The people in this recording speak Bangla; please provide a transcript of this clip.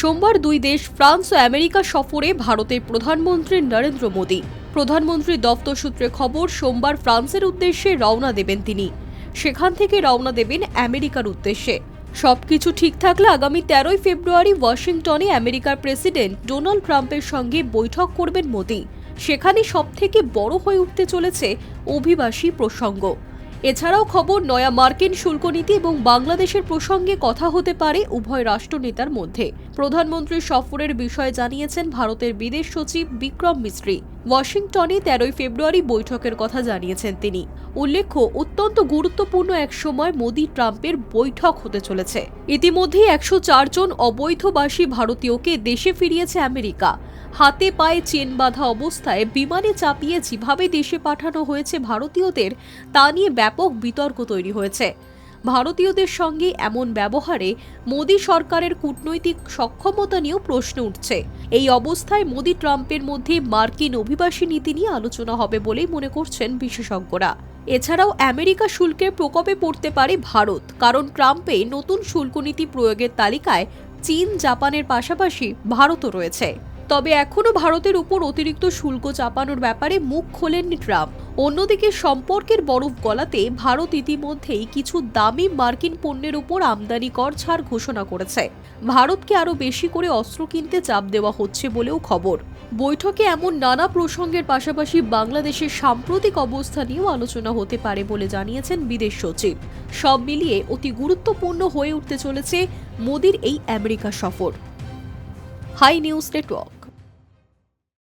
সোমবার দুই দেশ ফ্রান্স ও আমেরিকা সফরে ভারতের প্রধানমন্ত্রী নরেন্দ্র মোদী। প্রধানমন্ত্রীর দপ্তর সূত্রে খবর, সোমবার ফ্রান্সের উদ্দেশ্যে রওনা দেবেন তিনি। সেখান থেকে রওনা দেবেন আমেরিকার উদ্দেশ্যে। সবকিছু ঠিক থাকলে আগামী 13 ফেব্রুয়ারি ওয়াশিংটনে আমেরিকার প্রেসিডেন্ট ডোনাল্ড ট্রাম্পের সঙ্গে বৈঠক করবেন মোদী। সেখানে সবথেকে বড় হয়ে উঠতে চলেছে অভিবাসী প্রসঙ্গ। এছাড়াও খবর, নয়া মার্কিন শুল্ক নীতি এবং বাংলাদেশের প্রসঙ্গে কথা হতে পারে উভয় রাষ্ট্রনেতার মধ্যে। প্রধানমন্ত্রীর সফরের বিষয়ে জানিয়েছেন ভারতের বিদেশ সচিব বিক্রম মিস্ত্রি। ওয়াশিংটনে 13 ফেব্রুয়ারি বৈঠকের কথা জানিয়েছেন তিনি। উল্লেখ্য, অত্যন্ত গুরুত্বপূর্ণ এক সময় মোদি ট্রাম্পের বৈঠক হতে চলেছে। ইতিমধ্যেই 104 জন অবৈধবাসী ভারতীয়কে দেশে ফিরিয়েছে আমেরিকা। হাতে পায়ে চেন বাঁধা অবস্থায় বিমানে চাপিয়ে যেভাবে দেশে পাঠানো হয়েছে ভারতীয়দের, তা নিয়ে ব্যাপক বিতর্ক তৈরি হয়েছে। ভারতীয়দের সঙ্গে এমন ব্যবহারে মোদী সরকারের কূটনৈতিক সক্ষমতা নিয়েও প্রশ্ন উঠছে। এই অবস্থায় মোদী ট্রাম্পের মধ্যে মার্কিন অভিবাসী নীতি নিয়ে আলোচনা হবে বলেই মনে করছেন বিশেষজ্ঞরা। এছাড়াও আমেরিকা শুল্কের প্রকোপে পড়তে পারে ভারত, কারণ ট্রাম্পে নতুন শুল্ক নীতি প্রয়োগের তালিকায় চীন, জাপানের পাশাপাশি ভারতও রয়েছে। তবে এখনও ভারতের উপর অতিরিক্ত শুল্ক চাপানোর ব্যাপারে মুখ খোলেননি ট্রাম্প। অন্যদিকে সম্পর্কের বরফ গলাতে ভারত ইতিমধ্যেই কিছু দামি মার্কিন পণ্যের উপর আমদানি কর ছাড় ঘোষণা করেছে। ভারতকে আরও বেশি করে অস্ত্র কিনতে চাপ দেওয়া হচ্ছে বলেও খবর। বৈঠকে এমন নানা প্রসঙ্গের পাশাপাশি বাংলাদেশের সাম্প্রতিক অবস্থা নিয়েও আলোচনা হতে পারে বলে জানিয়েছেন বিদেশ সচিব। সব মিলিয়ে অতি গুরুত্বপূর্ণ হয়ে উঠতে চলেছে মোদির এই আমেরিকা সফর। Hi news network.